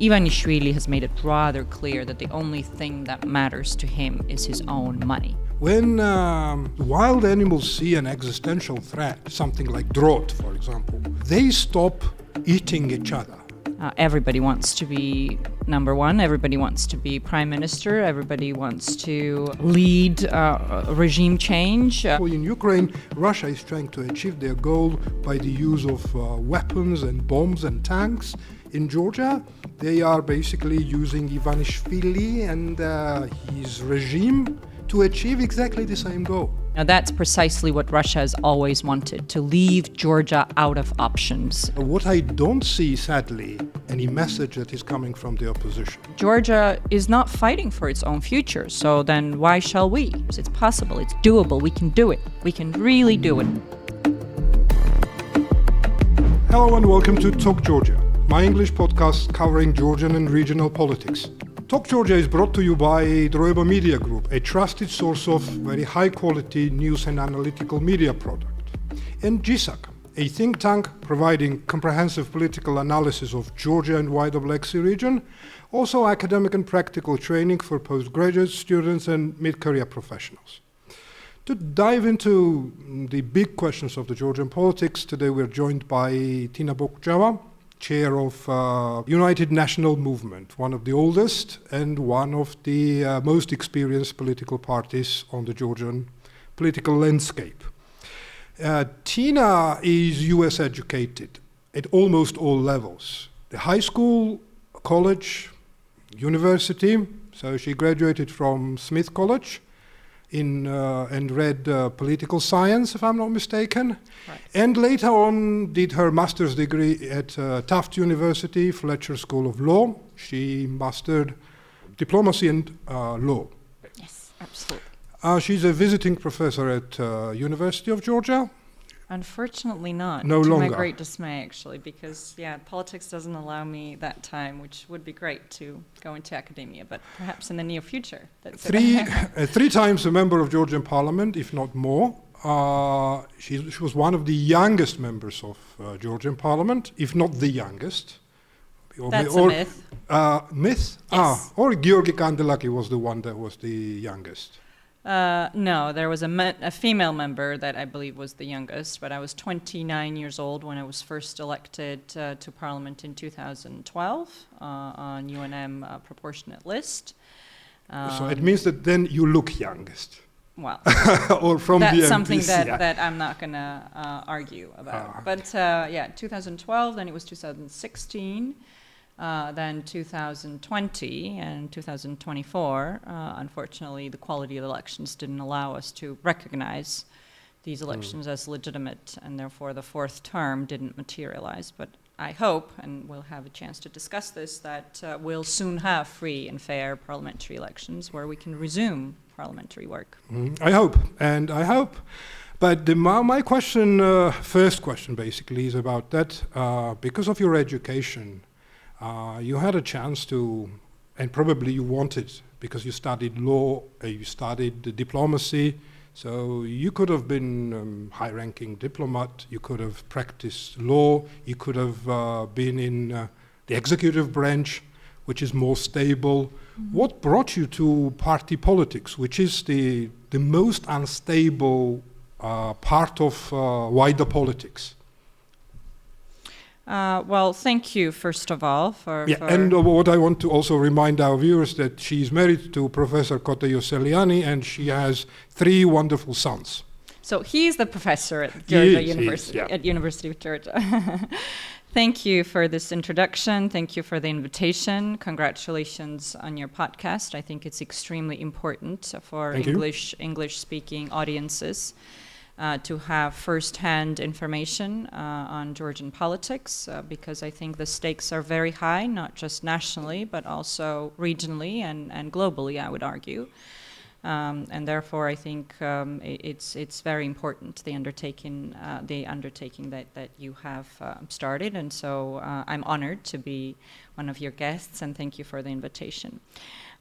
Ivanishvili has made it rather clear that the only thing that matters to him is his own money. When wild animals see an existential threat, something like drought, for example, they stop eating each other. Everybody wants to be number one, everybody wants to be prime minister, everybody wants to lead regime change. In Ukraine, Russia is trying to achieve their goal by the use of weapons and bombs and tanks. In Georgia, they are basically using Ivanishvili and his regime to achieve exactly the same goal. Now that's precisely what Russia has always wanted, to leave Georgia out of options. What I don't see, sadly, any message that is coming from the opposition. Georgia is not fighting for its own future, so then why shall we? It's possible, it's doable, we can do it. We can really do it. Hello and welcome to Talk Georgia, my English podcast covering Georgian and regional politics. Talk Georgia is brought to you by Droeba Media Group, a trusted source of very high-quality news and analytical media product. And GSAC, a think tank providing comprehensive political analysis of Georgia and wider Black Sea region, also academic and practical training for postgraduate students and mid-career professionals. To dive into the big questions of the Georgian politics, today we're joined by Tina Bokuchava, chair of United National Movement, one of the oldest and one of the most experienced political parties on the Georgian political landscape. Tina is US educated at almost all levels. The high school, college, university, so she graduated from Smith College and read political science, if I'm not mistaken. Right. And later on did her master's degree at Tufts University, Fletcher School of Law. She mastered diplomacy and law. Yes, absolutely. She's a visiting professor at University of Georgia. Unfortunately not. No to longer. my great dismay, actually, because politics doesn't allow me that time, which would be great to go into academia, but perhaps in the near future. That's Three times a member of Georgian Parliament, if not more. She was one of the youngest members of Georgian Parliament, if not the youngest. That's a myth. Myth? Yes. Or Giorgi Kandelaki was the one that was the youngest. No, there was a female member that I believe was the youngest, but I was 29 years old when I was first elected to Parliament in 2012 on UNM proportionate list. So it means that then you look youngest. Well, or from that's the something MPs, that I'm not going to argue about. But 2012, then it was 2016. Then 2020 and 2024, unfortunately, the quality of the elections didn't allow us to recognize these elections as legitimate, and therefore the fourth term didn't materialize. But I hope, and we'll have a chance to discuss this, that we'll soon have free and fair parliamentary elections where we can resume parliamentary work. I hope. But my question, first question basically, is about that. Because of your education, you had a chance to, and probably you wanted, because you studied law, you studied diplomacy, so you could have been high-ranking diplomat, you could have practiced law, you could have been in the executive branch, which is more stable. Mm-hmm. What brought you to party politics, which is the most unstable part of wider politics? Well, thank you, first of all, for... And what I want to also remind our viewers that she's married to Professor Kote Yoseliani, and she has 3 wonderful sons. So he's the professor at Georgia University, at University of Georgia. Thank you for this introduction. Thank you for the invitation. Congratulations on your podcast. I think it's extremely important for English-speaking audiences. To have first-hand information on Georgian politics, because I think the stakes are very high, not just nationally, but also regionally and globally, I would argue. And therefore, I think it's very important, the undertaking that you have started. And so I'm honored to be one of your guests, and thank you for the invitation.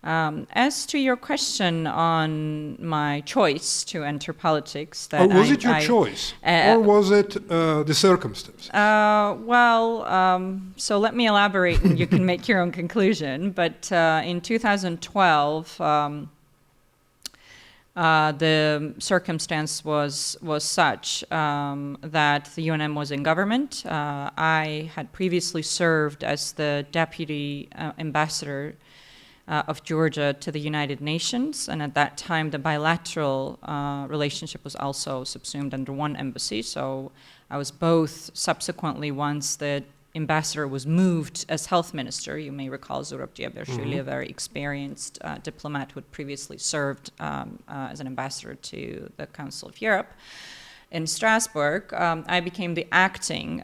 As to your question on my choice to enter politics, that was it your choice, or was it the circumstance? So let me elaborate, and you can make your own conclusion. But in 2012, the circumstance was such that the UNM was in government. I had previously served as the deputy ambassador of Georgia to the United Nations, and at that time the bilateral relationship was also subsumed under one embassy. So I was both subsequently, once the ambassador was moved as health minister. You may recall Giorgi, a very experienced diplomat who had previously served as an ambassador to the Council of Europe in Strasbourg. I became the acting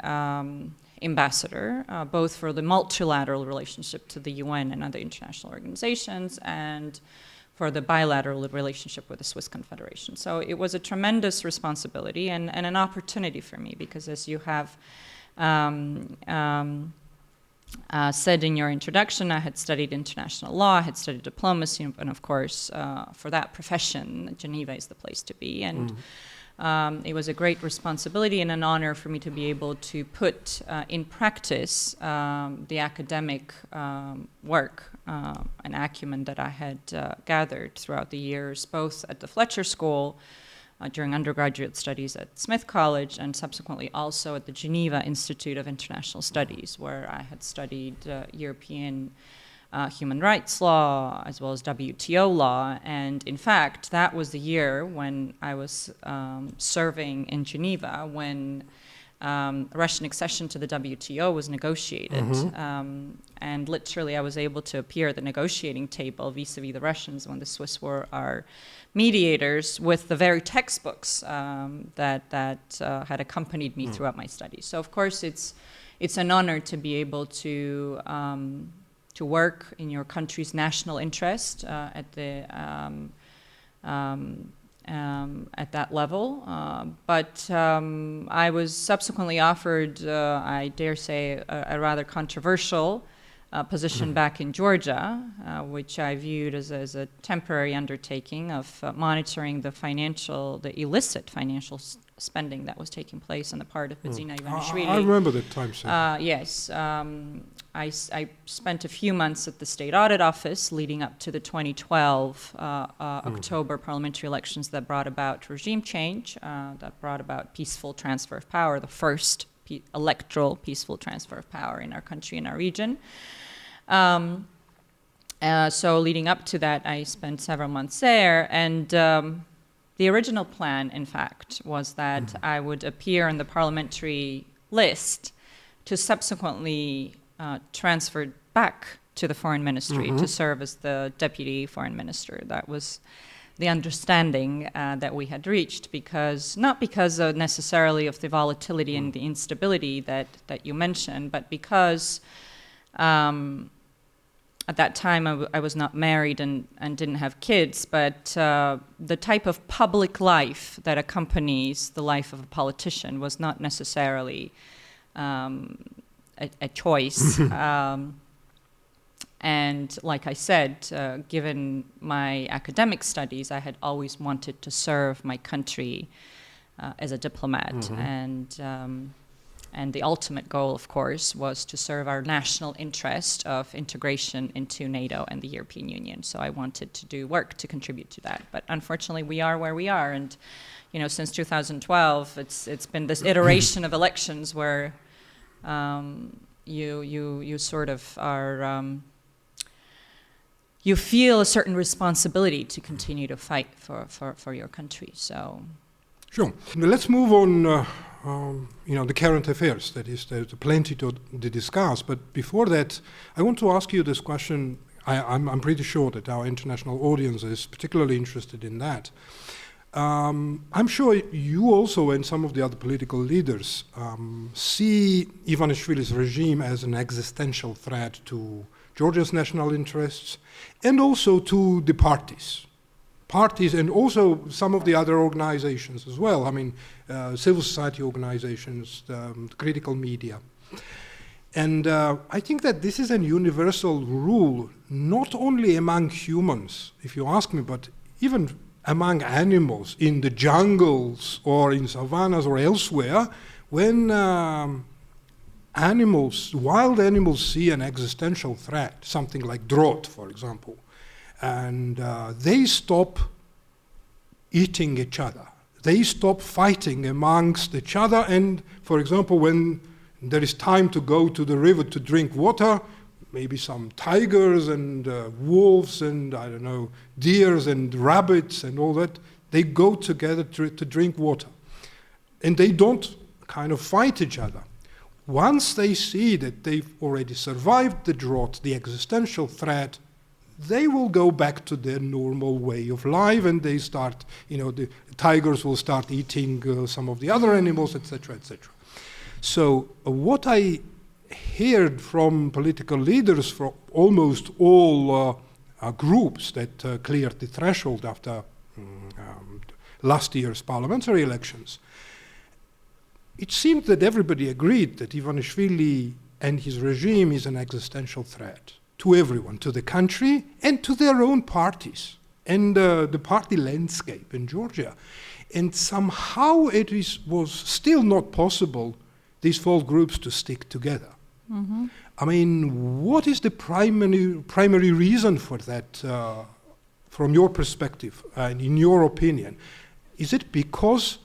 ambassador, both for the multilateral relationship to the UN and other international organizations, and for the bilateral relationship with the Swiss Confederation. So it was a tremendous responsibility and an opportunity for me, because as you have said in your introduction, I had studied international law, I had studied diplomacy, and of course, for that profession, Geneva is the place to be. And it was a great responsibility and an honor for me to be able to put in practice the academic work and acumen that I had gathered throughout the years, both at the Fletcher School, during undergraduate studies at Smith College, and subsequently also at the Geneva Institute of International Studies, where I had studied European human rights law as well as WTO law. And in fact, that was the year when I was serving in Geneva when Russian accession to the WTO was negotiated. And literally I was able to appear at the negotiating table vis-a-vis the Russians when the Swiss were our mediators, with the very textbooks that had accompanied me throughout my studies. So of course it's an honor to be able to work in your country's national interest at that level. But I was subsequently offered, I dare say, a rather controversial position back in Georgia, which I viewed as a temporary undertaking of monitoring the illicit financial spending that was taking place on the part of Bidzina Ivanishvili. I remember that time. Yes. I spent a few months at the State Audit Office leading up to the 2012 October parliamentary elections that brought about regime change, that brought about peaceful transfer of power, the first electoral peaceful transfer of power in our country, in our region. So leading up to that, I spent several months there, and the original plan, in fact, was that I would appear on the parliamentary list to subsequently transferred back to the foreign ministry to serve as the deputy foreign minister. That was the understanding that we had reached, not because necessarily of the volatility and the instability that you mentioned, but because at that time I was not married and didn't have kids, but the type of public life that accompanies the life of a politician was not necessarily a choice. And like I said, given my academic studies, I had always wanted to serve my country as a diplomat. And the ultimate goal, of course, was to serve our national interest of integration into NATO and the European Union. So I wanted to do work to contribute to that. But unfortunately, we are where we are. And since 2012, it's been this iteration of elections where you sort of are, you feel a certain responsibility to continue to fight for your country. So, sure. Let's move on. The current affairs. That is, there's plenty to discuss. But before that, I want to ask you this question. I'm pretty sure that our international audience is particularly interested in that. I'm sure you also and some of the other political leaders see Ivanishvili's regime as an existential threat to Georgia's national interests and also to the parties parties and also some of the other organizations as well. I mean, civil society organizations, the critical media. And I think that this is a universal rule, not only among humans, if you ask me, but even among animals in the jungles or in savannas or elsewhere. When wild animals see an existential threat, something like drought, for example, and they stop eating each other. They stop fighting amongst each other, and, for example, when there is time to go to the river to drink water, maybe some tigers and wolves and, I don't know, deers and rabbits and all that, they go together to drink water. And they don't kind of fight each other. Once they see that they've already survived the drought, the existential threat, they will go back to their normal way of life, and they start, the tigers will start eating some of the other animals, etc., etc. So what I heard from political leaders from almost all groups that cleared the threshold after last year's parliamentary elections, it seemed that everybody agreed that Ivanishvili and his regime is an existential threat to everyone, to the country and to their own parties and the party landscape in Georgia. And somehow was still not possible, these four groups, to stick together. Mm-hmm. I mean, what is the primary reason for that, from your perspective and in your opinion? Is it because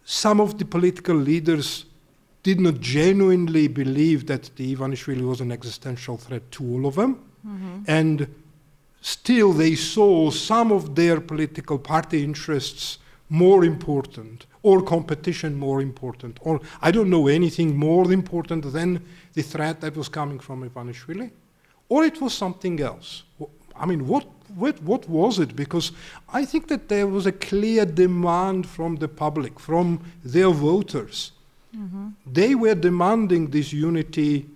some of the political leaders did not genuinely believe that the Ivanishvili was an existential threat to all of them, mm-hmm. and still they saw some of their political party interests more important, or competition more important, or I don't know, anything more important than the threat that was coming from Ivanishvili? Or it was something else? I mean, what was it? Because I think that there was a clear demand from the public, from their voters. Mm-hmm. They were demanding this unity,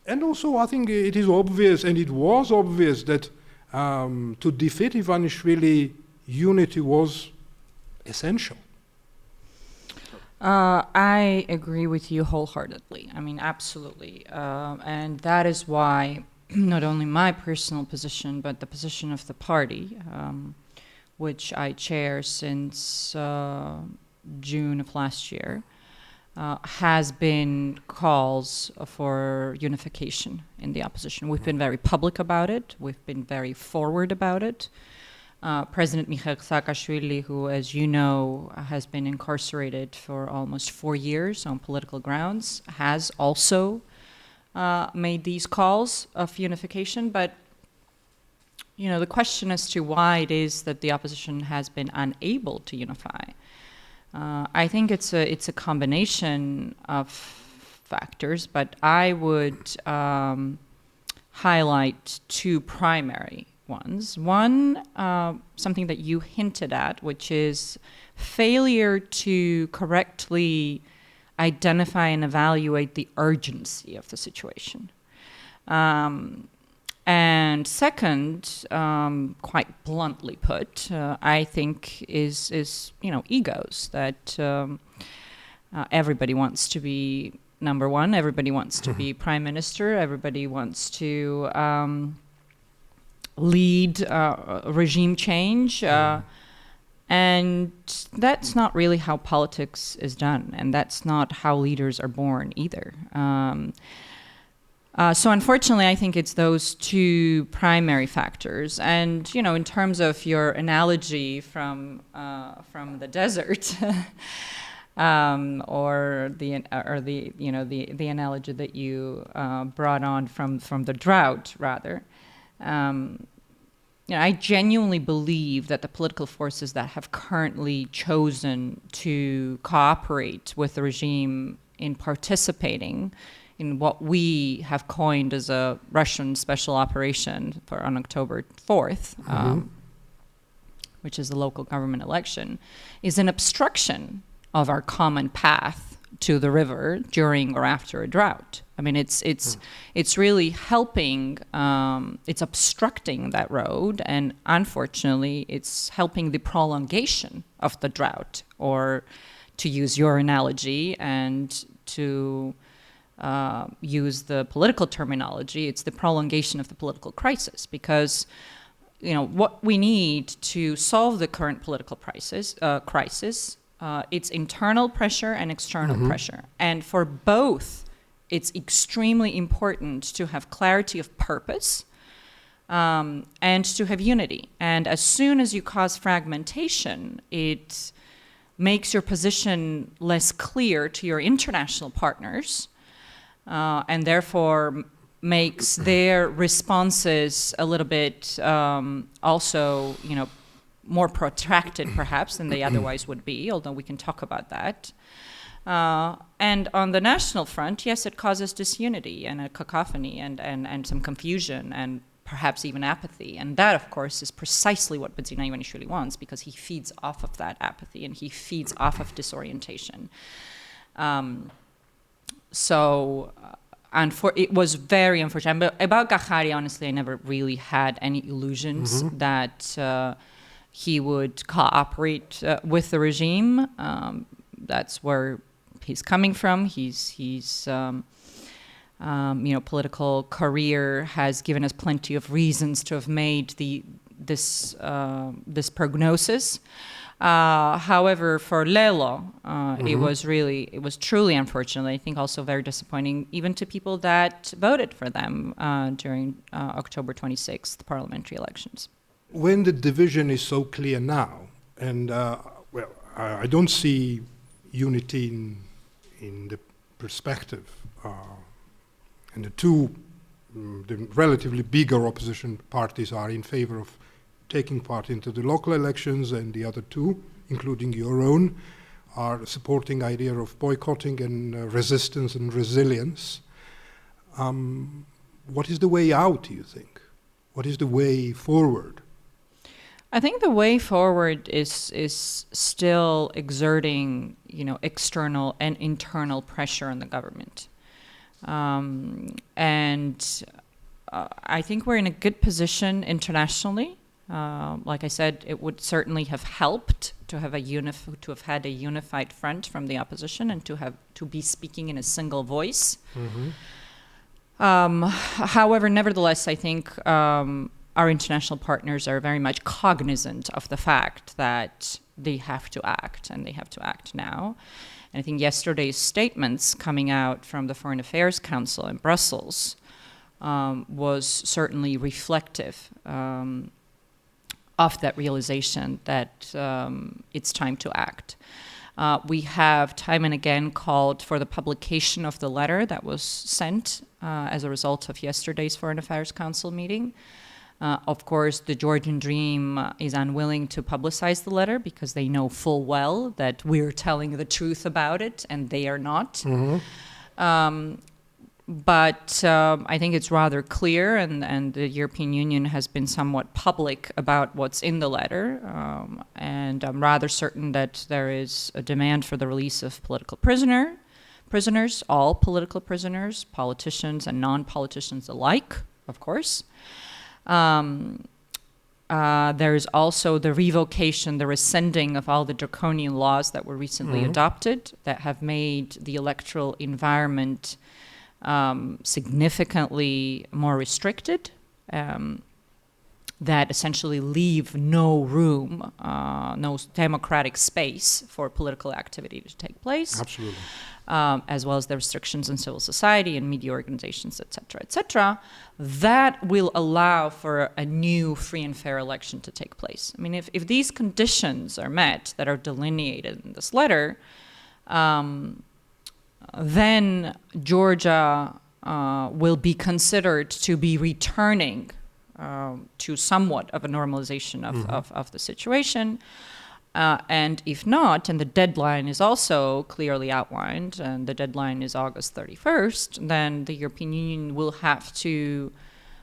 and also I think it is obvious, and it was obvious, that to defeat Ivanishvili, unity was essential. I agree with you wholeheartedly. I mean, absolutely. And that is why not only my personal position, but the position of the party, which I chair since June of last year, has been calls for unification in the opposition. We've been very public about it. We've been very forward about it. President Mikhail Saakashvili, who, as you know, has been incarcerated for almost 4 years on political grounds, has also made these calls of unification. But, the question as to why it is that the opposition has been unable to unify, I think it's a combination of factors, but I would highlight two primary ones. One, something that you hinted at, which is failure to correctly identify and evaluate the urgency of the situation. And second, quite bluntly put, I think is egos, that everybody wants to be number one, everybody wants to be prime minister, everybody wants to lead regime change, and that's not really how politics is done, and that's not how leaders are born either. So unfortunately, I think it's those two primary factors. And in terms of your analogy from the desert, or the analogy that you brought on from the drought, rather. I genuinely believe that the political forces that have currently chosen to cooperate with the regime in participating in what we have coined as a Russian special operation on October 4th, which is the local government election, is an obstruction of our common path to the river during or after a drought. I mean, it's really helping. It's obstructing that road, and unfortunately, it's helping the prolongation of the drought, or to use your analogy and to use the political terminology, it's the prolongation of the political crisis. Because, what we need to solve the current political crisis, it's internal pressure and external pressure. And for both, it's extremely important to have clarity of purpose and to have unity. And as soon as you cause fragmentation, it makes your position less clear to your international partners, and therefore makes their responses a little bit also, more protracted perhaps than they otherwise would be, although we can talk about that. And on the national front, yes, it causes disunity and a cacophony and some confusion and perhaps even apathy. And that, of course, is precisely what Bidzina Ivanishvili wants, because he feeds off of that apathy and he feeds off of disorientation. It was very unfortunate. But about Gahari, honestly, I never really had any illusions that he would cooperate with the regime. That's where he's coming from. He's political career has given us plenty of reasons to have made this prognosis. However, for Lelo, it was truly unfortunate. I think also very disappointing, even to people that voted for them during October 26th parliamentary elections. When the division is so clear now, and I don't see unity in the perspective, and the relatively bigger opposition parties are in favor of taking part into the local elections, and the other two, including your own, are supporting idea of boycotting and resistance and resilience. What is the way out, do you think? What is the way forward? I think the way forward is still exerting, external and internal pressure on the government. I think we're in a good position internationally. Like I said, it would certainly have helped to have had a unified front from the opposition and to be speaking in a single voice. However, nevertheless, I think our international partners are very much cognizant of the fact that they have to act, and they have to act now. And I think yesterday's statements coming out from the Foreign Affairs Council in Brussels was certainly reflective of that realization that it's time to act. We have time and again called for the publication of the letter that was sent as a result of yesterday's Foreign Affairs Council meeting. Of course, the Georgian Dream is unwilling to publicize the letter because they know full well that we're telling the truth about it and they are not. But I think it's rather clear, and the European Union has been somewhat public about what's in the letter. And I'm rather certain that there is a demand for the release of political prisoners, all political prisoners, politicians and non-politicians alike, of course. There's also the revocation, the rescinding of all the draconian laws that were recently adopted that have made the electoral environment significantly more restricted, that essentially leave no room, no democratic space for political activity to take place. Absolutely. As well as the restrictions on civil society and media organizations, et cetera, that will allow for a new free and fair election to take place. I mean, if these conditions are met that are delineated in this letter, then Georgia will be considered to be returning to somewhat of a normalization of the situation. And if not, and the deadline is also clearly outlined, and the deadline is August 31st, then the European Union will have to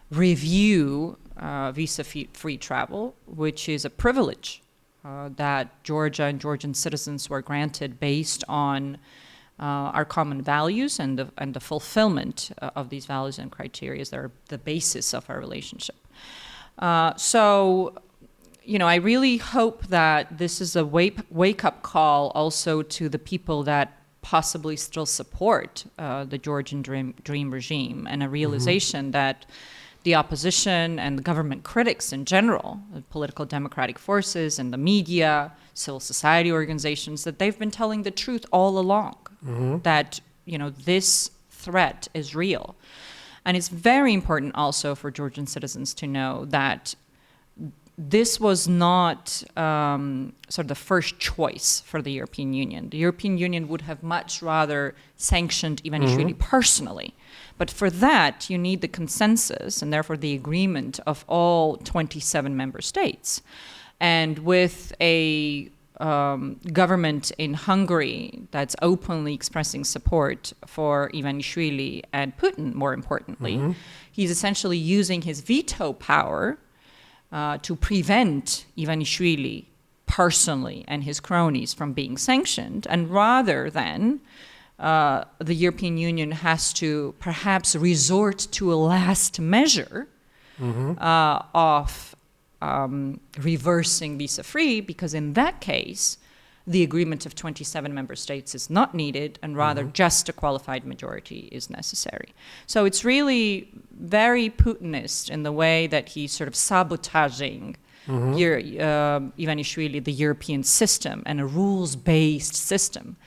review visa-free travel, which is a privilege that Georgia and Georgian citizens were granted based on our common values and the fulfillment of these values and criteria that are the basis of our relationship. So, I really hope that this is a wake-up call also to the people that possibly still support the Georgian dream regime, and a realization that the opposition and the government critics in general, the political democratic forces and the media, civil society organizations, that they've been telling the truth all along, that, this threat is real. And it's very important also for Georgian citizens to know that this was not sort of the first choice for the European Union. The European Union would have much rather sanctioned Ivanishvili personally. But for that, you need the consensus and therefore the agreement of all 27 member states. And with a government in Hungary that's openly expressing support for Ivanishvili and Putin, more importantly, he's essentially using his veto power to prevent Ivanishvili personally and his cronies from being sanctioned. And rather than the European Union has to perhaps resort to a last measure of reversing visa-free, because in that case, the agreement of 27 member states is not needed, and rather just a qualified majority is necessary. So it's really very Putinist in the way that he's sort of sabotaging Ivanishvili, the European system, and a rules-based system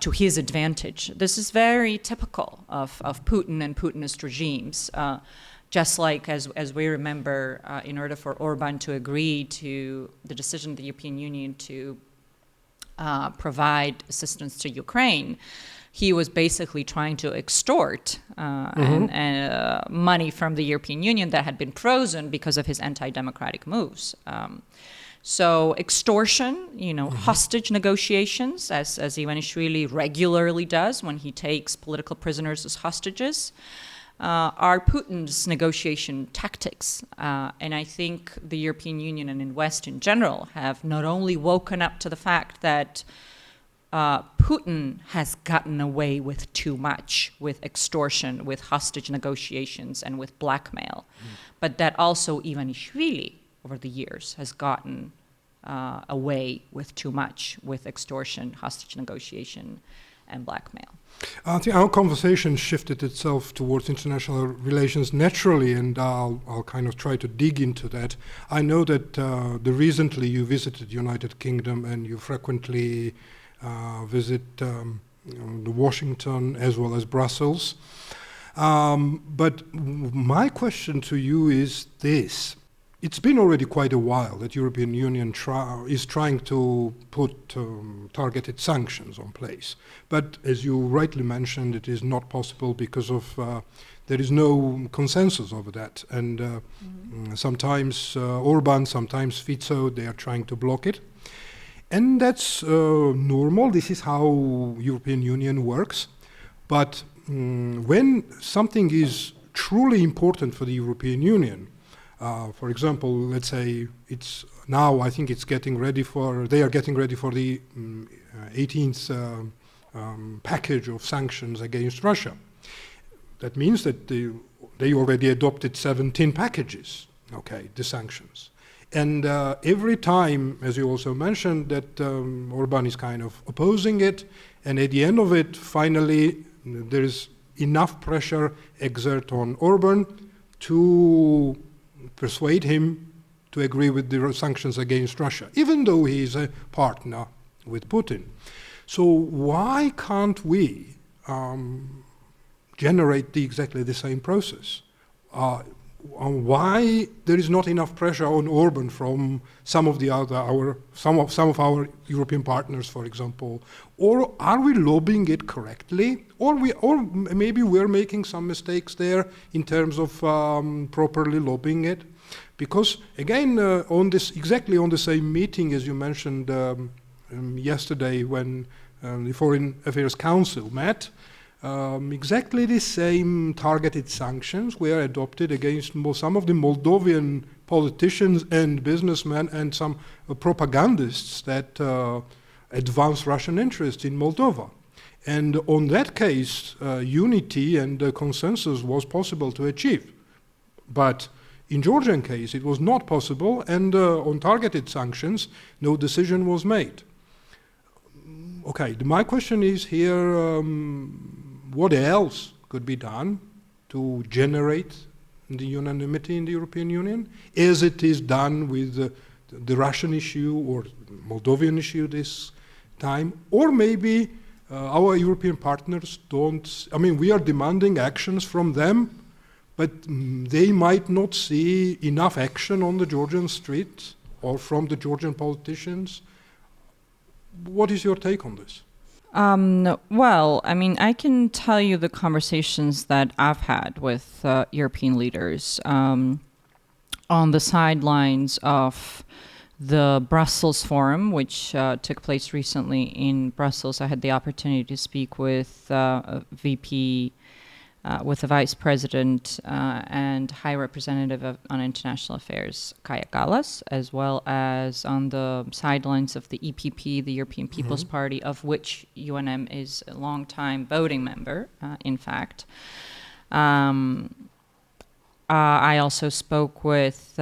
to his advantage. This is very typical of Putin and Putinist regimes. Just like as we remember, in order for Orban to agree to the decision of the European Union to provide assistance to Ukraine, he was basically trying to extort money from the European Union that had been frozen because of his anti-democratic moves. So extortion, hostage negotiations, as Ivanishvili regularly does when he takes political prisoners as hostages, are Putin's negotiation tactics. And I think the European Union and in West in general have not only woken up to the fact that Putin has gotten away with too much with extortion, with hostage negotiations, and with blackmail, but that also Ivanishvili over the years has gotten away with too much with extortion, hostage negotiation, and blackmail. I think our conversation shifted itself towards international relations naturally, and I'll kind of try to dig into that. I know that recently you visited the United Kingdom, and you frequently visit Washington as well as Brussels. But my question to you is this. It's been already quite a while that European Union is trying to put targeted sanctions on place. But as you rightly mentioned, it is not possible because of there is no consensus over that. And sometimes Orban, sometimes Fico, they are trying to block it. And that's normal. This is how European Union works. But when something is truly important for the European Union, for example, let's say I think it's they are getting ready for the 18th package of sanctions against Russia. That means that they already adopted 17 packages, the sanctions. And every time, as you also mentioned, that Orban is kind of opposing it, and at the end of it, finally, there is enough pressure exerted on Orban to persuade him to agree with the sanctions against Russia, even though he is a partner with Putin. So why can't we generate exactly the same process? Why there is not enough pressure on Orban from some of our European partners, for example, or are we lobbying it correctly, or maybe we're making some mistakes there in terms of properly lobbying it? Because again, on the same meeting as you mentioned yesterday, when the Foreign Affairs Council met. Exactly the same targeted sanctions were adopted against some of the Moldovan politicians and businessmen and some propagandists that advance Russian interests in Moldova. And on that case, unity and consensus was possible to achieve. But in Georgian case, it was not possible, and on targeted sanctions, no decision was made. Okay, my question is here, what else could be done to generate the unanimity in the European Union, as it is done with the Russian issue or Moldovan issue this time? Or maybe our European partners don't, I mean, we are demanding actions from them, but they might not see enough action on the Georgian street or from the Georgian politicians. What is your take on this? Well, I mean, I can tell you the conversations that I've had with European leaders on the sidelines of the Brussels Forum, which took place recently in Brussels. I had the opportunity to speak with VP, with the Vice President and High Representative on International Affairs, Kaja Kallas, as well as on the sidelines of the EPP, the European People's Party, of which UNM is a long-time voting member, in fact. I also spoke with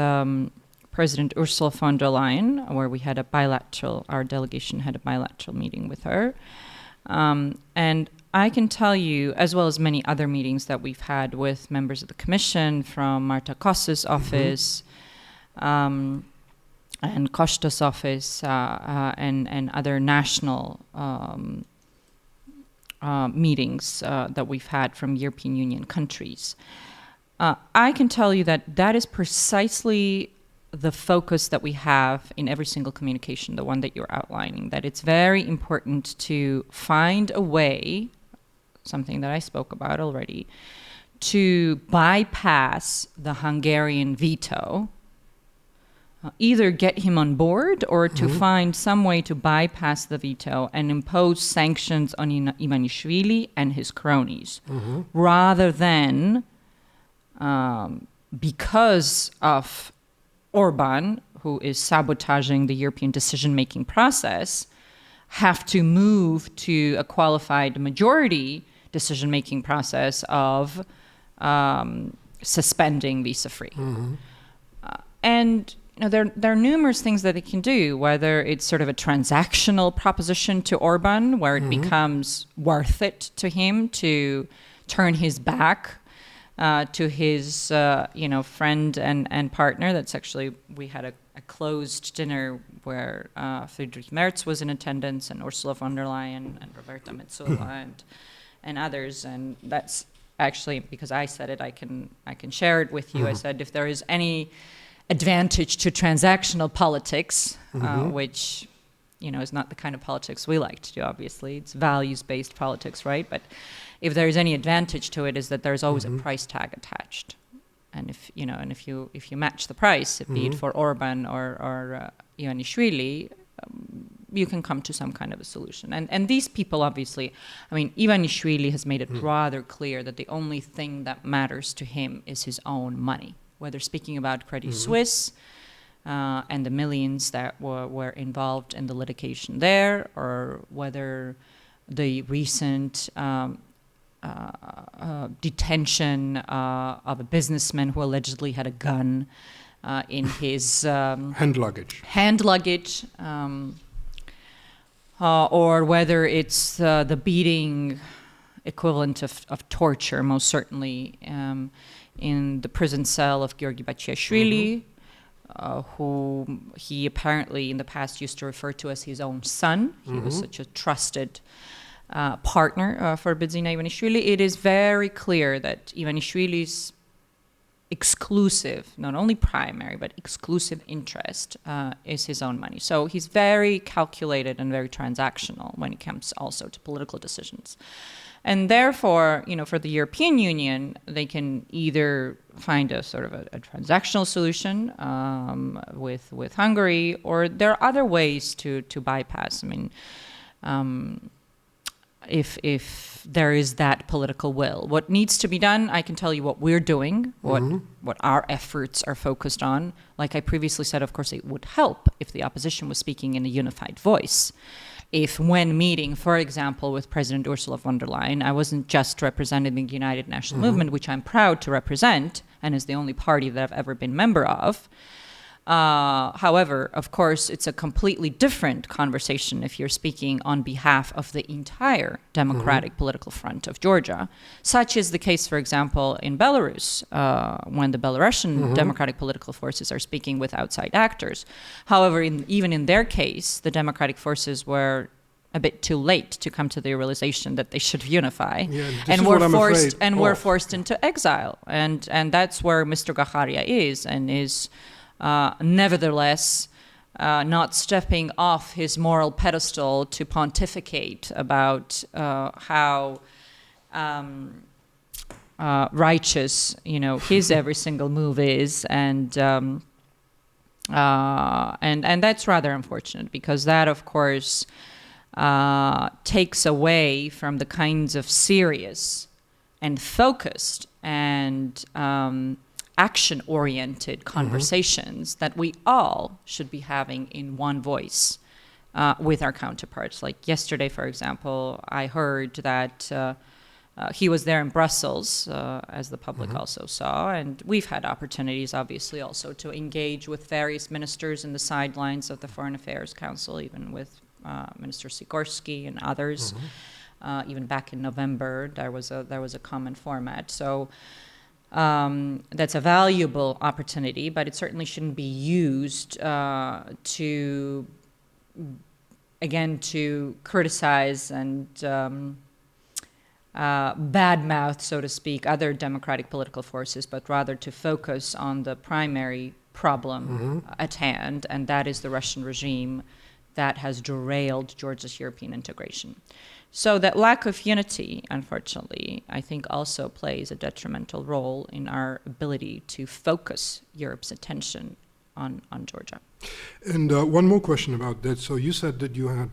President Ursula von der Leyen, where we had our delegation had a bilateral meeting with her. And I can tell you, as well as many other meetings that we've had with members of the Commission, from Marta Kos's office and Costa's office and other national meetings that we've had from European Union countries. I can tell you that is precisely the focus that we have in every single communication, the one that you're outlining, that it's very important to find a way, something that I spoke about already, to bypass the Hungarian veto, either get him on board or to find some way to bypass the veto and impose sanctions on Ivanishvili and his cronies, rather than, because of Orban, who is sabotaging the European decision-making process, have to move to a qualified majority decision-making process of suspending visa-free. And there are numerous things that it can do, whether it's sort of a transactional proposition to Orban, where it becomes worth it to him to turn his back to his friend and partner. That's actually, we had a closed dinner where Friedrich Merz was in attendance, and Ursula von der Leyen and Roberta Metsola and others. And that's actually, because I said it, I can share it with you. I said, if there is any advantage to transactional politics, which is not the kind of politics we like to do, obviously. It's values-based politics, right? But if there is any advantage to it, is that there's always a price tag attached. And if you match the price, be it for Orban or Ivanishvili, you can come to some kind of a solution. And these people, obviously, I mean, Ivanishvili has made it rather clear that the only thing that matters to him is his own money, whether speaking about Credit Suisse and the millions that were involved in the litigation there, or whether the recent detention of a businessman who allegedly had a gun in his hand luggage, or whether it's the beating equivalent of torture, most certainly in the prison cell of Giorgi Baciashvili, who he apparently in the past used to refer to as his own son. He was such a trusted partner for Bidzina Ivanishvili. It is very clear that Ivanishvili's exclusive, not only primary, but exclusive interest is his own money. So he's very calculated and very transactional when it comes also to political decisions. And therefore, for the European Union, they can either find a sort of a transactional solution with Hungary, or there are other ways to bypass. I mean, if there is that political will. What needs to be done, I can tell you what we're doing, what our efforts are focused on. Like I previously said, of course, it would help if the opposition was speaking in a unified voice. if when meeting, for example, with President Ursula von der Leyen, I wasn't just representing the United National Movement, which I'm proud to represent and is the only party that I've ever been member of. However, of course, it's a completely different conversation if you're speaking on behalf of the entire democratic political front of Georgia, such is the case, for example, in Belarus, when the Belarusian democratic political forces are speaking with outside actors. However, even in their case, the democratic forces were a bit too late to come to the realization that they should unify, and were forced into exile, and that's where Mr. Gacharia is, and is nevertheless not stepping off his moral pedestal to pontificate about how righteous, his every single move is, and that's rather unfortunate, because that, of course, takes away from the kinds of serious and focused and action-oriented conversations that we all should be having in one voice with our counterparts. Like yesterday, for example, I heard that he was there in Brussels, as the public also saw, and we've had opportunities, obviously, also to engage with various ministers in the sidelines of the Foreign Affairs Council, even with Minister Sikorski and others. Even back in November, there was a common format. So that's a valuable opportunity, but it certainly shouldn't be used to criticize and badmouth, so to speak, other democratic political forces, but rather to focus on the primary problem at hand, and that is the Russian regime that has derailed Georgia's European integration. So that lack of unity, unfortunately, I think also plays a detrimental role in our ability to focus Europe's attention on Georgia. And one more question about that. So you said that you had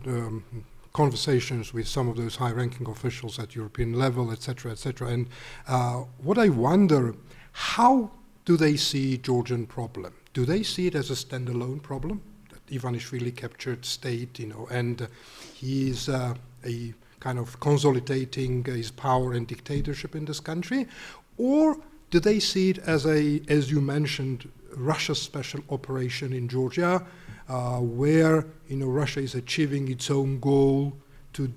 conversations with some of those high-ranking officials at European level, etc., etc. And what I wonder, how do they see Georgian problem? Do they see it as a standalone problem? That Ivanishvili captured state, and he's a kind of consolidating his power and dictatorship in this country? Or do they see it as as you mentioned, Russia's special operation in Georgia, where Russia is achieving its own goal to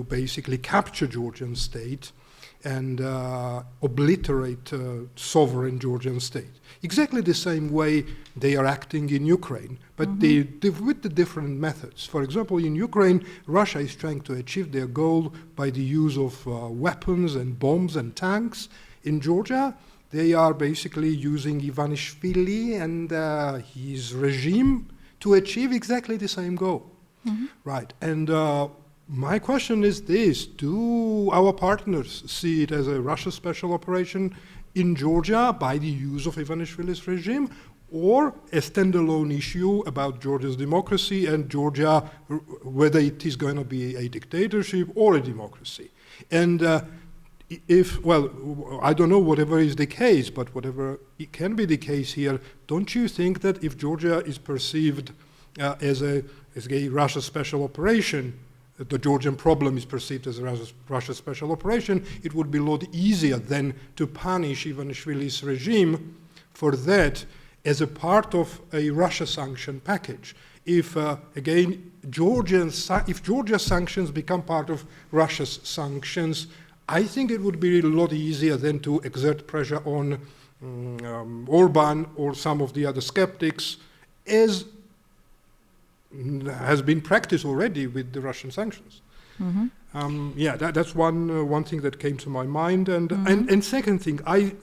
basically capture Georgian state and obliterate sovereign Georgian state? Exactly the same way they are acting in Ukraine, but with the different methods. For example, in Ukraine, Russia is trying to achieve their goal by the use of weapons and bombs and tanks. In Georgia, they are basically using Ivanishvili and his regime to achieve exactly the same goal. Right, and my question is this: do our partners see it as a Russia special operation in Georgia by the use of Ivanishvili's regime, or a standalone issue about Georgia's democracy and Georgia, whether it is going to be a dictatorship or a democracy? And I don't know whatever is the case, but whatever it can be the case here, don't you think that if Georgia is perceived as a Russia special operation, the Georgian problem is perceived as a Russia special operation, it would be a lot easier then to punish Ivanishvili's regime for that as a part of a Russia sanction package. If, if Georgia's sanctions become part of Russia's sanctions, I think it would be a lot easier then to exert pressure on Orban or some of the other skeptics, as has been practiced already with the Russian sanctions. That's one thing that came to my mind. And second thing, I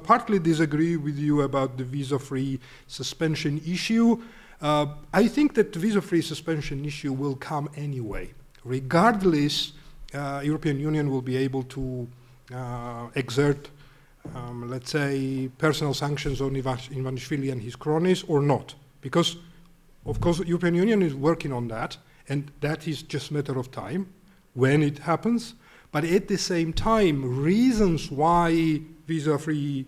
partly disagree with you about the visa-free suspension issue. I think that the visa-free suspension issue will come anyway. Regardless, European Union will be able to exert, let's say, personal sanctions on Ivanishvili and his cronies or not. Because, of course, the European Union is working on that, and that is just a matter of time when it happens. But at the same time, reasons why visa-free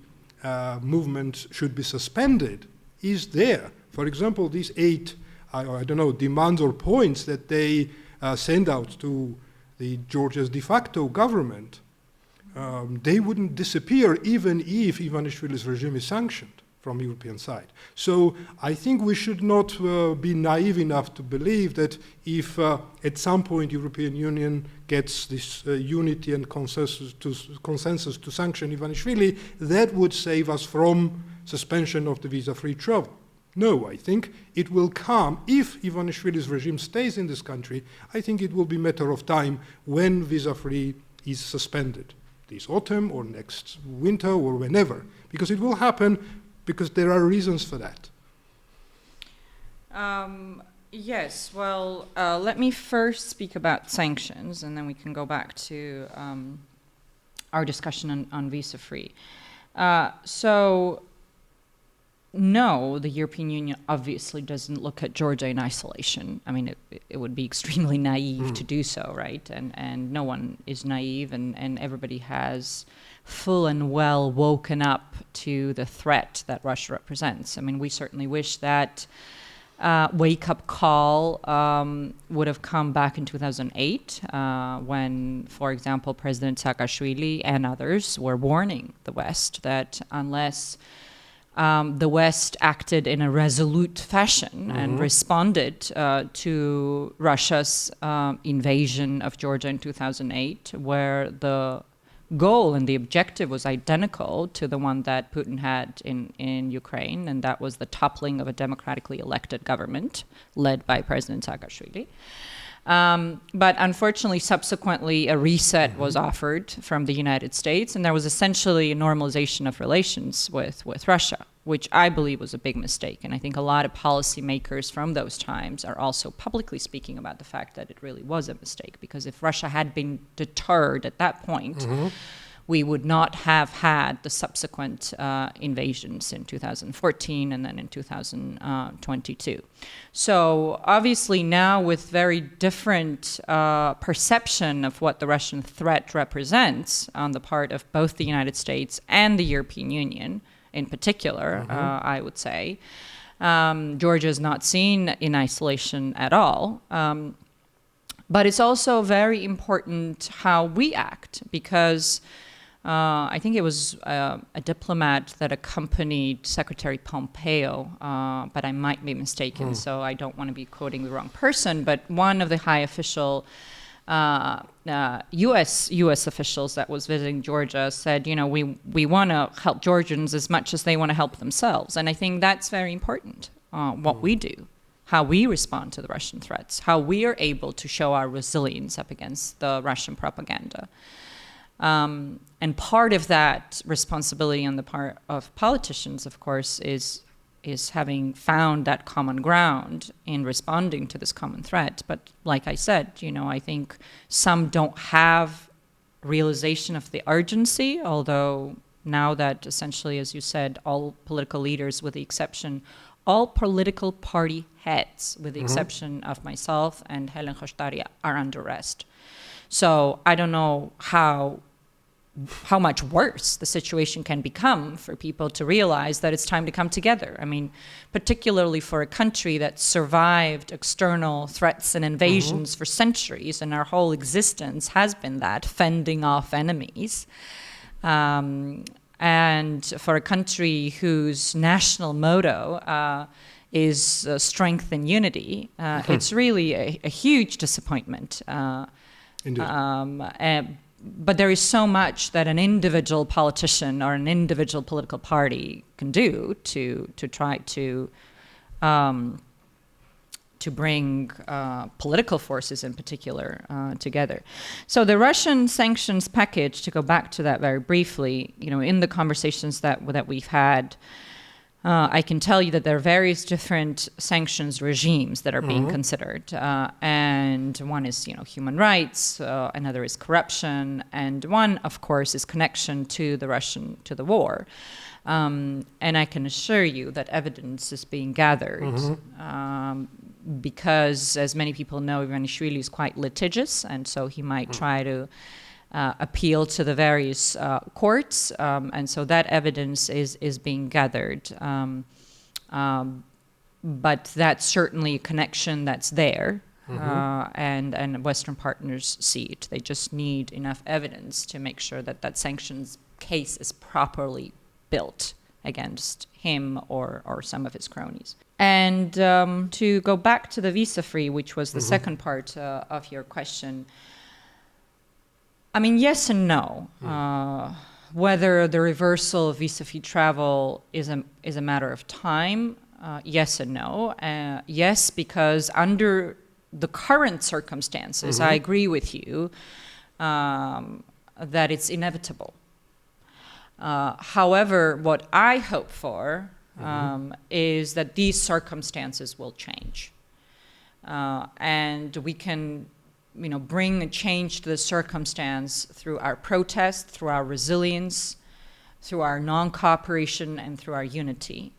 movement should be suspended is there. For example, these 8 I don't know, demands or points that they send out to the Georgia's de facto government, they wouldn't disappear even if Ivanishvili's regime is sanctioned from European side. So I think we should not be naive enough to believe that if at some point European Union gets this unity and consensus to sanction Ivanishvili, that would save us from suspension of the visa-free travel. No, I think it will come, if Ivanishvili's regime stays in this country, I think it will be a matter of time when visa-free is suspended, this autumn or next winter or whenever, because it will happen because there are reasons for that. Yes, well, let me first speak about sanctions, and then we can go back to our discussion on visa-free. No, the European Union obviously doesn't look at Georgia in isolation. I mean, it would be extremely naive to do so, right? And no one is naive, and everybody has full and well woken up to the threat that Russia represents. I mean, we certainly wish that wake-up call would have come back in 2008 when, for example, President Saakashvili and others were warning the West that unless the West acted in a resolute fashion and responded to Russia's invasion of Georgia in 2008, where the goal and the objective was identical to the one that Putin had in Ukraine, and that was the toppling of a democratically elected government led by President Saakashvili. But unfortunately, subsequently, a reset was offered from the United States, and there was essentially a normalization of relations with Russia, which I believe was a big mistake. And I think a lot of policymakers from those times are also publicly speaking about the fact that it really was a mistake, because if Russia had been deterred at that point, we would not have had the subsequent invasions in 2014 and then in 2022. So obviously now, with very different perception of what the Russian threat represents on the part of both the United States and the European Union in particular, I would say, Georgia is not seen in isolation at all. But it's also very important how we act, because I think it was a diplomat that accompanied Secretary Pompeo, but I might be mistaken, so I don't want to be quoting the wrong person, but one of the high official U.S. officials that was visiting Georgia said, you know, we want to help Georgians as much as they want to help themselves. And I think that's very important, what we do, how we respond to the Russian threats, how we are able to show our resilience up against the Russian propaganda. And part of that responsibility on the part of politicians, of course, is having found that common ground in responding to this common threat. But like I said, you know, I think some don't have realization of the urgency, although now that essentially, as you said, all political leaders, with the exception, all political party heads, with the exception of myself and Helen Khoshtaria, are under arrest. So I don't know how much worse the situation can become for people to realize that it's time to come together. I mean, particularly for a country that survived external threats and invasions for centuries, and our whole existence has been that, fending off enemies. And for a country whose national motto is strength and unity, it's really a huge disappointment. Indeed. But there is so much that an individual politician or an individual political party can do to try to bring political forces in particular together. So the Russian sanctions package, to go back to that very briefly, you know, in the conversations that we've had, I can tell you that there are various different sanctions regimes that are being considered, and one is, you know, human rights, another is corruption, and one, of course, is connection to the war. And I can assure you that evidence is being gathered, because, as many people know, Ivanishvili is quite litigious, and so he might try to appeal to the various courts, and so that evidence is being gathered. but that's certainly a connection that's there, and Western partners see it. They just need enough evidence to make sure that that sanctions case is properly built against him or some of his cronies. And to go back to the visa-free, which was the second part of your question, I mean, yes and no. Whether the reversal of visa-free travel is a matter of time, yes and no. Yes, because under the current circumstances, I agree with you that it's inevitable. However, what I hope for is that these circumstances will change, and we can, bring a change to the circumstance through our protest, through our resilience, through our non-cooperation, and through our unity.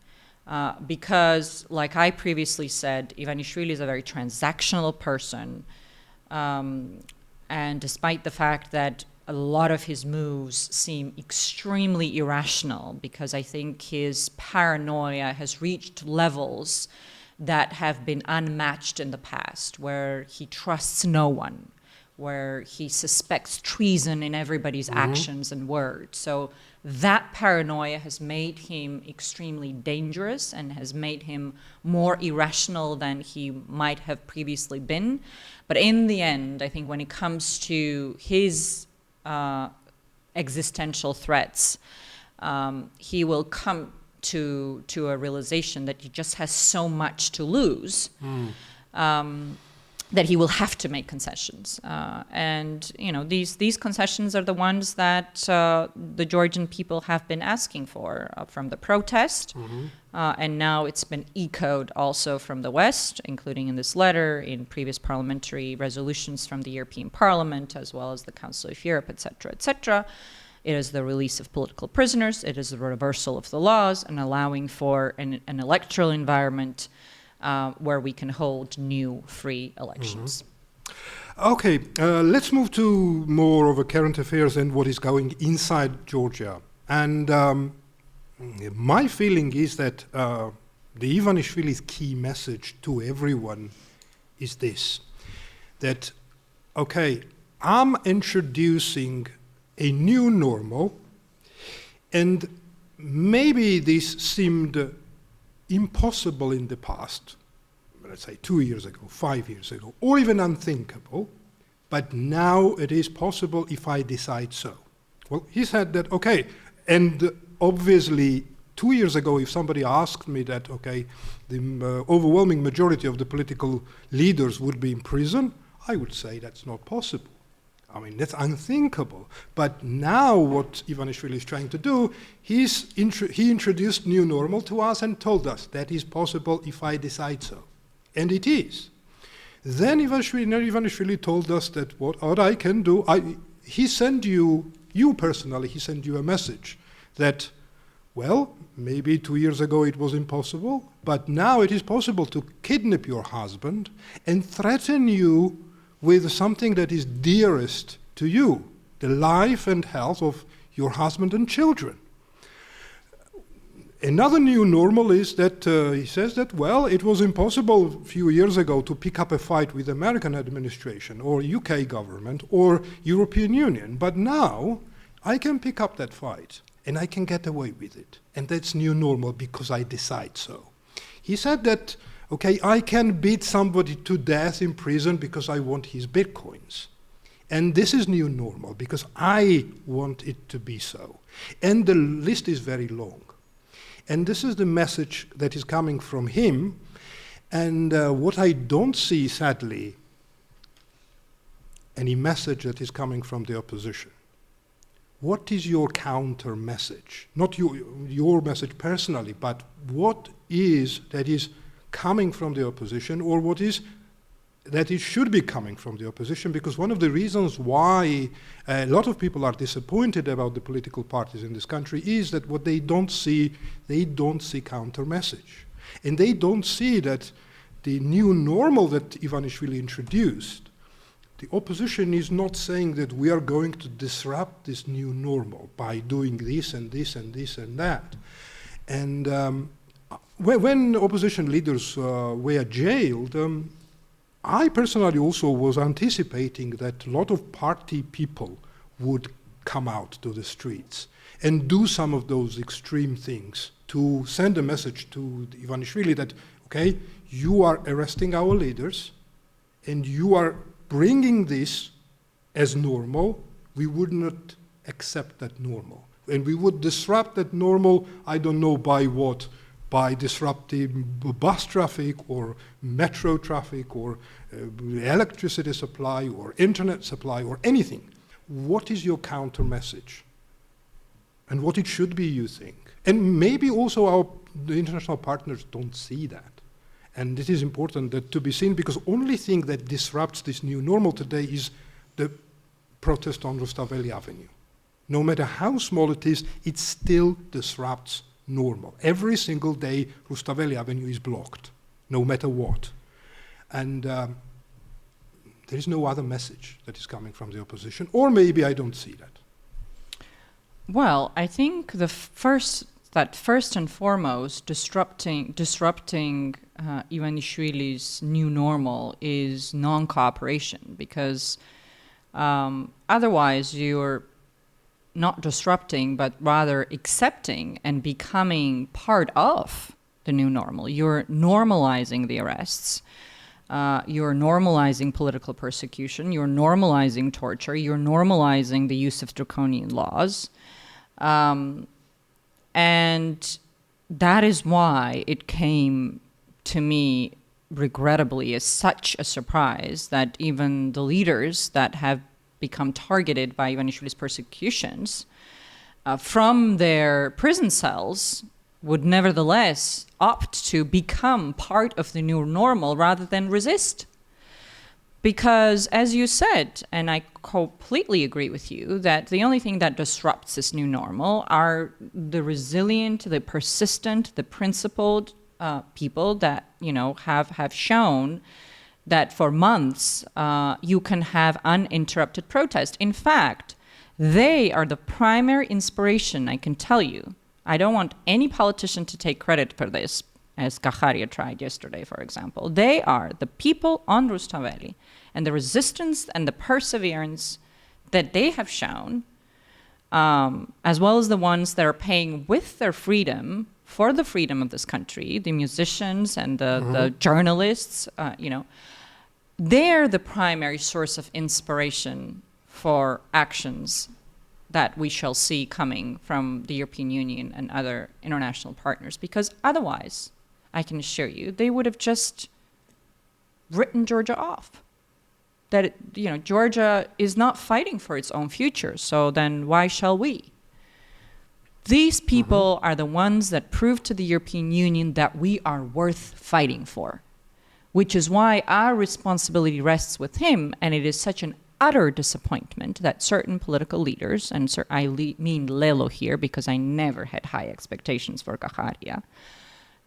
Because, like I previously said, Ivanishvili is a very transactional person, and despite the fact that a lot of his moves seem extremely irrational, because I think his paranoia has reached levels that have been unmatched in the past, where he trusts no one, where he suspects treason in everybody's actions and words. So that paranoia has made him extremely dangerous and has made him more irrational than he might have previously been. But in the end, I think when it comes to his existential threats, he will come to a realization that he just has so much to lose that he will have to make concessions. And these concessions are the ones that the Georgian people have been asking for from the protest, and now it's been echoed also from the West, including in this letter, in previous parliamentary resolutions from the European Parliament, as well as the Council of Europe, etc., etc. It is the release of political prisoners, it is the reversal of the laws, and allowing for an electoral environment where we can hold new, free elections. Okay, let's move to more of a current affairs and what is going inside Georgia. And my feeling is that the Ivanishvili's key message to everyone is this, that, okay, I'm introducing a new normal, and maybe this seemed impossible in the past, let's say 2 years ago, 5 years ago, or even unthinkable, but now it is possible if I decide so. Well, he said that, okay, and obviously 2 years ago, if somebody asked me that, okay, the overwhelming majority of the political leaders would be in prison, I would say that's not possible. I mean, that's unthinkable. But now what Ivanishvili is trying to do, he introduced new normal to us and told us that is possible if I decide so. And it is. Then Ivanishvili told us that what I can do, he sent you personally, he sent you a message that, well, maybe 2 years ago it was impossible, but now it is possible to kidnap your husband and threaten you with something that is dearest to you, the life and health of your husband and children. Another new normal is that he says that, well, it was impossible a few years ago to pick up a fight with the American administration or UK government or European Union, but now I can pick up that fight and I can get away with it. And that's new normal because I decide so. He said that, okay, I can beat somebody to death in prison because I want his bitcoins. And this is new normal because I want it to be so. And the list is very long. And this is the message that is coming from him. And what I don't see, sadly, any message that is coming from the opposition. What is your counter message? Not your message personally, but what is that is coming from the opposition, or what is that it should be coming from the opposition? Because one of the reasons why a lot of people are disappointed about the political parties in this country is that what they don't see counter message. And they don't see that the new normal that Ivanishvili introduced, the opposition is not saying that we are going to disrupt this new normal by doing this and this and this and that. And when opposition leaders were jailed, I personally also was anticipating that a lot of party people would come out to the streets and do some of those extreme things to send a message to Ivanishvili that, okay, you are arresting our leaders and you are bringing this as normal. We would not accept that normal. And we would disrupt that normal, I don't know by what, by disrupting bus traffic or metro traffic or electricity supply or internet supply or anything. What is your counter message? And what it should be, you think? And maybe also the international partners don't see that. And it is important that to be seen, because only thing that disrupts this new normal today is the protest on Rustaveli Avenue. No matter how small it is, it still disrupts normal. Every single day, Rustaveli Avenue is blocked, no matter what. And there is no other message that is coming from the opposition, or maybe I don't see that. Well, I think first and foremost, disrupting Ivanishvili's new normal is non-cooperation, because otherwise you're not disrupting, but rather accepting and becoming part of the new normal. You're normalizing the arrests. You're normalizing political persecution. You're normalizing torture. You're normalizing the use of draconian laws. And that is why it came to me, regrettably, as such a surprise that even the leaders that have become targeted by Ivanishvili's persecutions from their prison cells would nevertheless opt to become part of the new normal rather than resist. Because, as you said, and I completely agree with you, that the only thing that disrupts this new normal are the resilient, the persistent, the principled people that, have shown that for months you can have uninterrupted protest. In fact, they are the primary inspiration, I can tell you. I don't want any politician to take credit for this, as Gacharia tried yesterday, for example. They are the people on Rustaveli, and the resistance and the perseverance that they have shown, as well as the ones that are paying with their freedom for the freedom of this country, the musicians and the journalists, they're the primary source of inspiration for actions that we shall see coming from the European Union and other international partners. Because otherwise, I can assure you, they would have just written Georgia off. That, Georgia is not fighting for its own future, so then why shall we? These people are the ones that prove to the European Union that we are worth fighting for, which is why our responsibility rests with him, and it is such an utter disappointment that certain political leaders, and I mean Lelo here because I never had high expectations for Gacharia,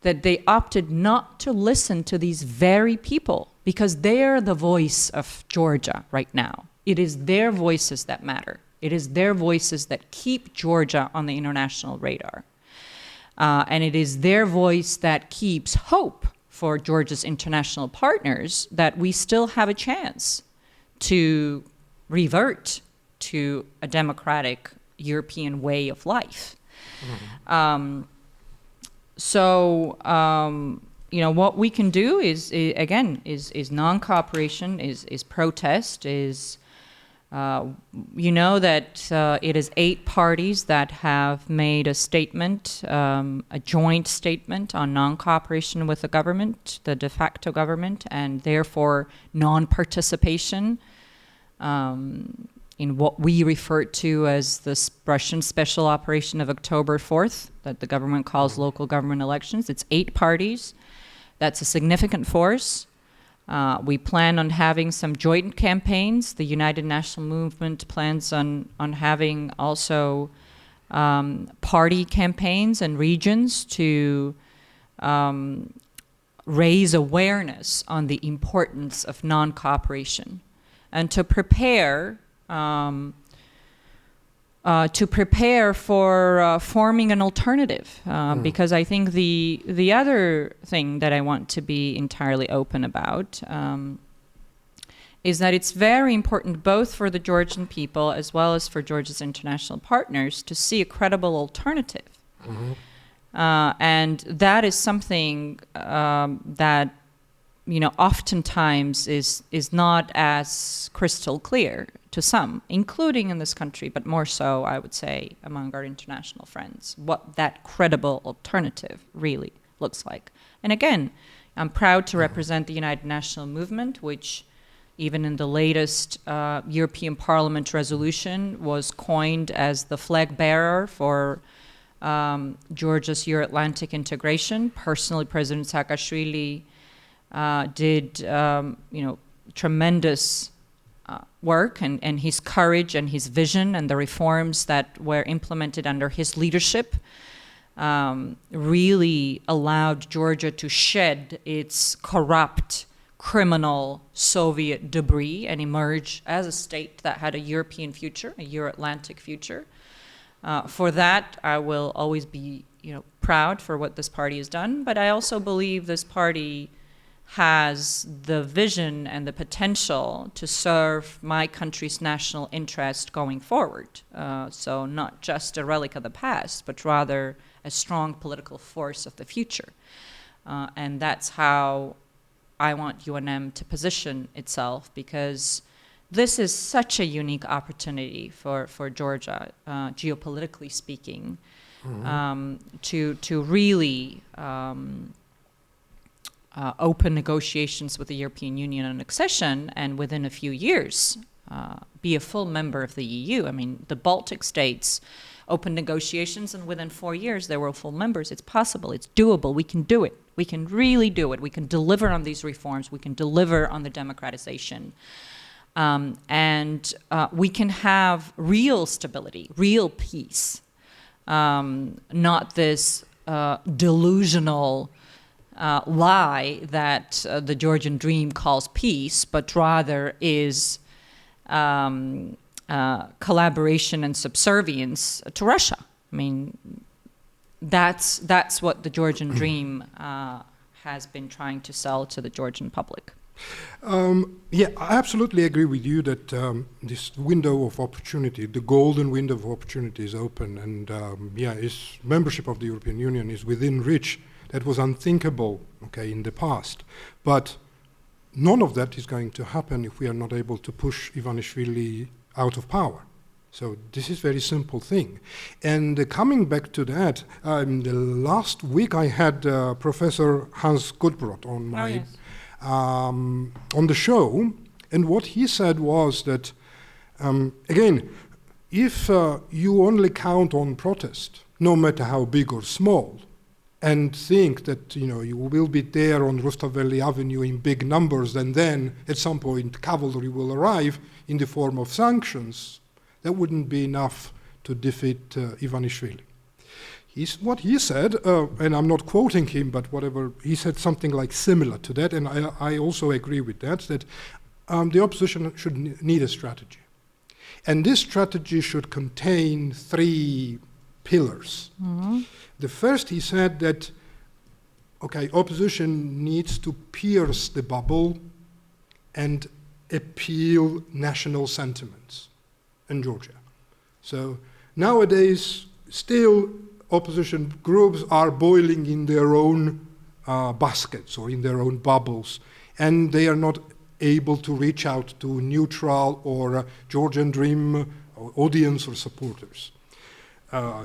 that they opted not to listen to these very people because they're the voice of Georgia right now. It is their voices that matter. It is their voices that keep Georgia on the international radar. And it is their voice that keeps hope for Georgia's international partners that we still have a chance to revert to a democratic European way of life. What we can do is non-cooperation, is protest, is that it is 8 parties that have made a statement, a joint statement on non-cooperation with the government, the de facto government, and therefore non-participation in what we refer to as the Russian special operation of October 4th, that the government calls local government elections. It's 8 parties. That's a significant force. We plan on having some joint campaigns. The United National Movement plans on having also party campaigns and regions to raise awareness on the importance of non-cooperation and to prepare to prepare for forming an alternative, because I think the other thing that I want to be entirely open about is that it's very important both for the Georgian people as well as for Georgia's international partners to see a credible alternative. And that is something that oftentimes is not as crystal clear to some, including in this country, but more so, I would say, among our international friends, what that credible alternative really looks like. And again, I'm proud to represent the United National Movement, which even in the latest European Parliament resolution was coined as the flag bearer for Georgia's Euro-Atlantic integration. Personally, President Saakashvili did tremendous work, and his courage and his vision and the reforms that were implemented under his leadership really allowed Georgia to shed its corrupt, criminal Soviet debris and emerge as a state that had a European future, a Euro-Atlantic future. For that, I will always be proud for what this party has done, but I also believe this party has the vision and the potential to serve my country's national interest going forward. So not just a relic of the past, but rather a strong political force of the future. And that's how I want UNM to position itself, because this is such a unique opportunity for Georgia, geopolitically speaking, to really open negotiations with the European Union on accession, and within a few years be a full member of the EU. I mean, the Baltic states opened negotiations, and within 4 years they were full members. It's possible. It's doable. We can do it. We can really do it. We can deliver on these reforms. We can deliver on the democratization. And we can have real stability, real peace, not this delusional lie that the Georgian dream calls peace, but rather is collaboration and subservience to Russia. I mean, that's what the Georgian dream has been trying to sell to the Georgian public. Yeah, I absolutely agree with you that this window of opportunity, the golden window of opportunity, is open, and its membership of the European Union is within reach. That was unthinkable, in the past. But none of that is going to happen if we are not able to push Ivanishvili out of power. So this is a very simple thing. And coming back to that, the last week I had Professor Hans Gutbrot on my on the show, and what he said was that, again, if you only count on protest, no matter how big or small, and think that you will be there on Rustaveli Avenue in big numbers, and then at some point cavalry will arrive in the form of sanctions, that wouldn't be enough to defeat Ivanishvili. What he said, and I'm not quoting him, but whatever, he said something like similar to that, and I also agree with that the opposition should need a strategy. And this strategy should contain 3 pillars. The first, he said that, opposition needs to pierce the bubble and appeal national sentiments in Georgia. So nowadays, still, opposition groups are boiling in their own baskets or in their own bubbles, and they are not able to reach out to neutral or Georgian Dream audience or supporters.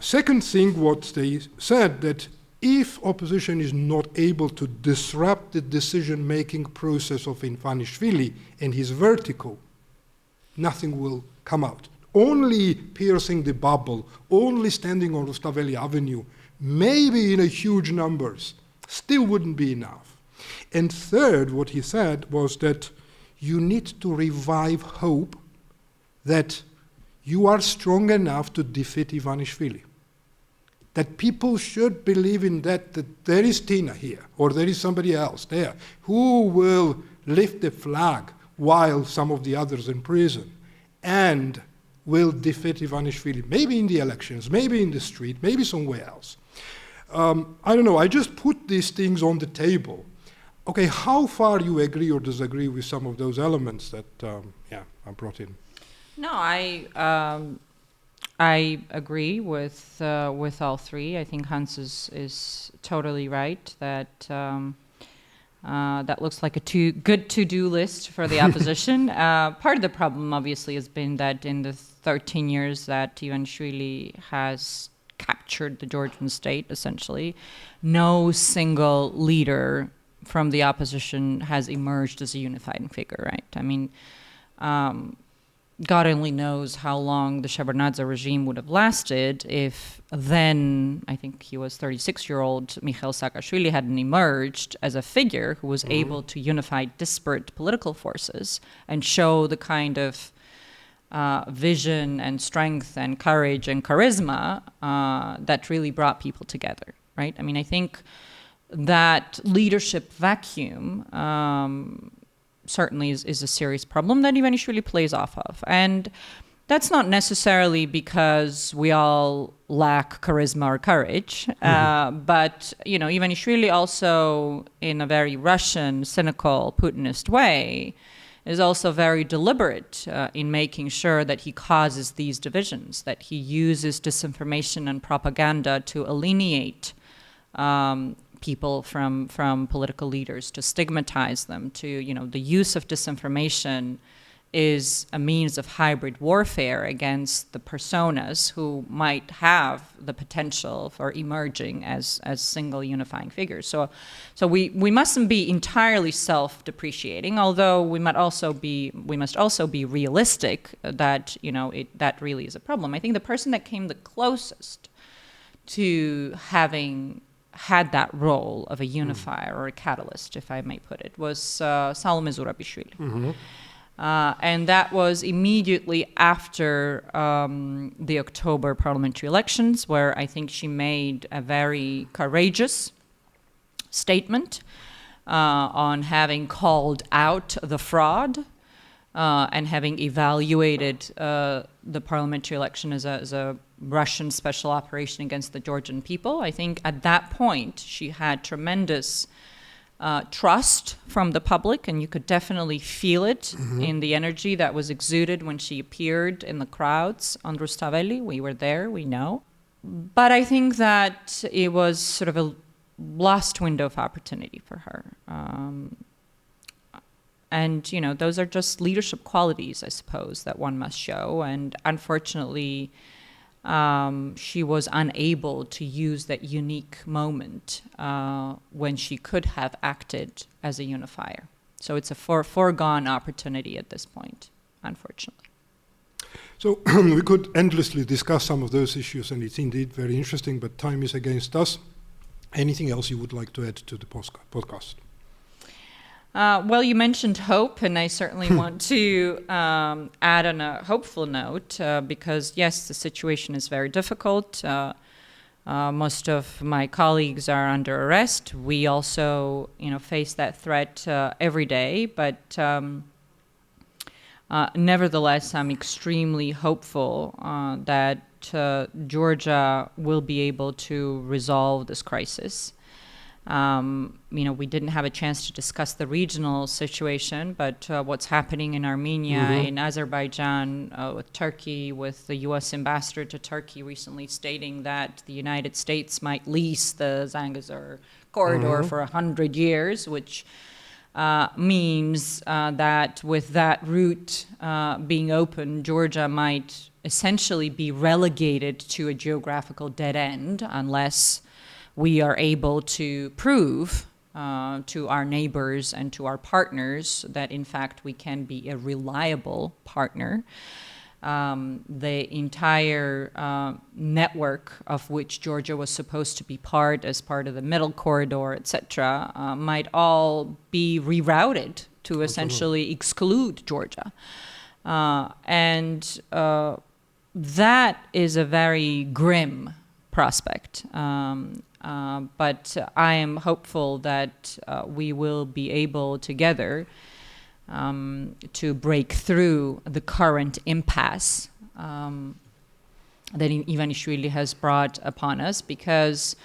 Second thing, what they said, that if opposition is not able to disrupt the decision-making process of Ivanishvili and his vertical, nothing will come out. Only piercing the bubble, only standing on Rustaveli Avenue, maybe in a huge numbers, still wouldn't be enough. And third, what he said was that you need to revive hope that you are strong enough to defeat Ivanishvili. That people should believe in that there is Tina here, or there is somebody else there, who will lift the flag while some of the others in prison, and will defeat Ivanishvili, maybe in the elections, maybe in the street, maybe somewhere else. I don't know, I just put these things on the table. Okay, how far you agree or disagree with some of those elements that I brought in? No, I agree with all three. I think Hans is totally right that that looks like a good to-do list for the opposition. Part of the problem, obviously, has been that in the 13 years that Ivanishvili has captured the Georgian state, essentially, no single leader from the opposition has emerged as a unifying figure, right? I mean, God only knows how long the Shevardnadze regime would have lasted if then, I think he was 36-year-old, Mikhail Saakashvili hadn't emerged as a figure who was able to unify disparate political forces and show the kind of vision and strength and courage and charisma that really brought people together, right? I mean, I think that leadership vacuum certainly is a serious problem that Ivanishvili plays off of. And that's not necessarily because we all lack charisma or courage, but, you know, Ivanishvili also, in a very Russian, cynical, Putinist way, is also very deliberate in making sure that he causes these divisions, that he uses disinformation and propaganda to alienate people from political leaders, to stigmatize them, to, you know, the use of disinformation is a means of hybrid warfare against the personas who might have the potential for emerging as single unifying figures. So we mustn't be entirely self-depreciating, although we must also be realistic that, you know, that really is a problem. I think the person that came the closest to having had that role of a unifier or a catalyst, if I may put it, was Salome Zurabishvili. And that was immediately after the October parliamentary elections, where I think she made a very courageous statement on having called out the fraud and having evaluated the parliamentary election as a Russian special operation against the Georgian people. I think at that point she had tremendous trust from the public, and you could definitely feel it in the energy that was exuded when she appeared in the crowds on Rustaveli. We were there, we know. But I think that it was sort of a lost window of opportunity for her. And, you know, those are just leadership qualities, I suppose, that one must show. And unfortunately, she was unable to use that unique moment when she could have acted as a unifier. So it's a foregone opportunity at this point, unfortunately. So we could endlessly discuss some of those issues, and it's indeed very interesting, but time is against us. Anything else you would like to add to the podcast? Well, you mentioned hope, and I certainly want to add on a hopeful note because, yes, the situation is very difficult. Most of my colleagues are under arrest. We also, you know, face that threat every day. But nevertheless, I'm extremely hopeful that Georgia will be able to resolve this crisis. You know, we didn't have a chance to discuss the regional situation, but what's happening in Armenia, in Azerbaijan, with Turkey, with the U.S. ambassador to Turkey recently stating that the United States might lease the Zangezur corridor for 100 years, which means that with that route being open, Georgia might essentially be relegated to a geographical dead end unless we are able to prove to our neighbors and to our partners that, in fact, we can be a reliable partner. The entire network of which Georgia was supposed to be part as part of the middle corridor, etc., might all be rerouted to essentially exclude Georgia. And that is a very grim prospect. But I am hopeful that we will be able together to break through the current impasse that Ivanishvili has brought upon us, because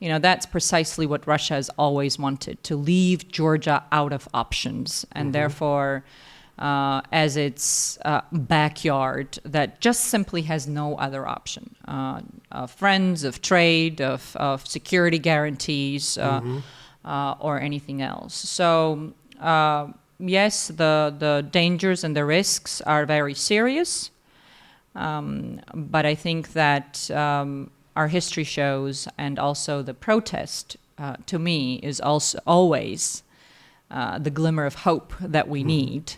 that's precisely what Russia has always wanted, to leave Georgia out of options, and therefore as its backyard that just simply has no other option. Friends of trade, of security guarantees, or anything else. So yes, the dangers and the risks are very serious, but I think that our history shows, and also the protest, to me, is also always the glimmer of hope that we need,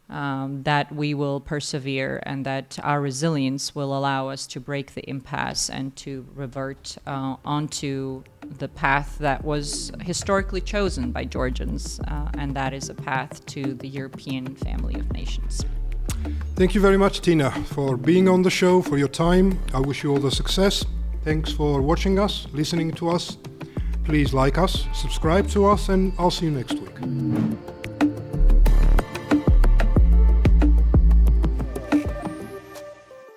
that we will persevere, and that our resilience will allow us to break the impasse and to revert onto the path that was historically chosen by Georgians, and that is a path to the European family of nations. Thank you very much, Tina, for being on the show, for your time. I wish you all the success. Thanks for watching us, listening to us. Please like us, subscribe to us, and I'll see you next week.